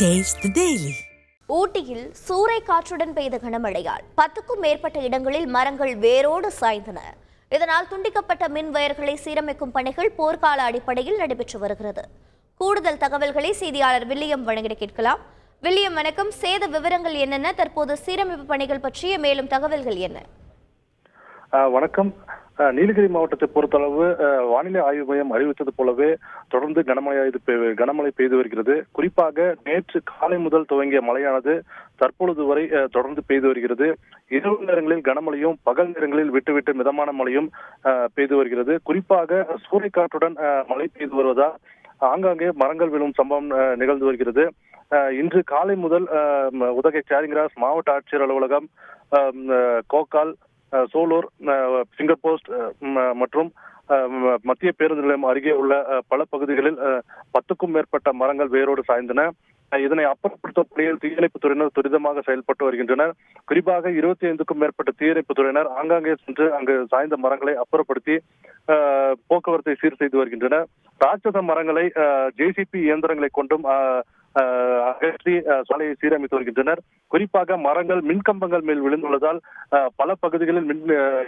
Taste the Daily. ஊட்டியில் சூறை காற்றுடன் பெய்த கனமழையால் 10க்கும் மேற்பட்ட இடங்களில் மரங்கள் வேரோடு சாய்ந்தன. இதனால் துண்டிக்கப்பட்ட மின் வயர்களை சீரமைக்கும் பணிகள் போர்க்கால அடிப்படையில் நடைபெற்று வருகிறது. கூடுதல் தகவல்களை செய்தியாளர் வில்லியம் வழங்கிட கேட்கலாம். வில்லியம், வணக்கம். சேத விவரங்கள் என்னென்ன? தற்போது சீரமைப்பு பணிகள் பற்றிய மேலும் தகவல்கள் என்ன? வணக்கம். நீலகிரி மாவட்டத்தை பொறுத்தளவு வானிலை ஆய்வு மையம் அறிவித்தது போலவே தொடர்ந்து கனமழை பெய்து வருகிறது. குறிப்பாக நேற்று காலை முதல் துவங்கிய மழையானது தற்பொழுது வரை தொடர்ந்து பெய்து வருகிறது. இரவு நேரங்களில் கனமழையும் பகல் நேரங்களில் விட்டு மிதமான மழையும் பெய்து வருகிறது. குறிப்பாக சூறைக்காற்றுடன் மழை பெய்து வருவதால் ஆங்காங்கே மரங்கள் விழும் சம்பவம் நிகழ்ந்து வருகிறது. இன்று காலை முதல் உதகை சேரிங்கிராஸ் மாவட்ட ஆட்சியர் அலுவலகம், கோக்கால், சோலூர், சிங்கர் போஸ்ட் மற்றும் மத்திய பேருந்து நிலையம் அருகே உள்ள பல பகுதிகளில் 10க்கும் மேற்பட்ட மரங்கள் வேரோடு சாய்ந்தன. இதனை அப்புறப்படுத்தும் பணியில் தீயணைப்பு துறையினர் துரிதமாக செயல்பட்டு வருகின்றனர். குறிப்பாக 25க்கும் மேற்பட்ட தீயணைப்பு துறையினர் ஆங்காங்கே சென்று அங்கு சாய்ந்த மரங்களை அப்புறப்படுத்தி போக்குவரத்தை சீர் செய்து வருகின்றனர். ராட்சத மரங்களை ஜேசிபி இயந்திரங்களை கொண்டும் அகற்றி சாலையை சீரமைத்து வருகின்றனர். குறிப்பாக மரங்கள் மின்கம்பங்கள் மேல் விழுந்துள்ளதால் பல பகுதிகளில் மின்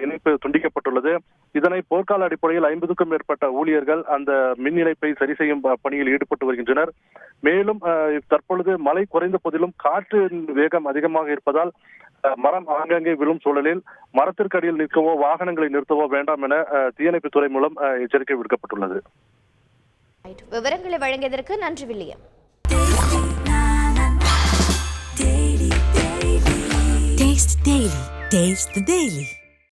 இணைப்பு துண்டிக்கப்பட்டுள்ளது. இதனை போர்க்கால அடிப்படையில் 50க்கும் மேற்பட்ட ஊழியர்கள் அந்த மின் இணைப்பை சரி செய்யும் பணியில் ஈடுபட்டு வருகின்றனர். மேலும் தற்பொழுது மழை குறைந்த போதிலும் காற்றின் வேகம் அதிகமாக இருப்பதால் மரம் ஆங்காங்கே விழும் சூழலில் மரத்திற்கு அடியில் நிற்கவோ வாகனங்களை நிறுத்தவோ வேண்டாம் என தீயணைப்பு துறை மூலம் எச்சரிக்கை விடுக்கப்பட்டுள்ளது. விவரங்களை வழங்கியதற்கு நன்றி William. Taste the Daily. Taste the Daily.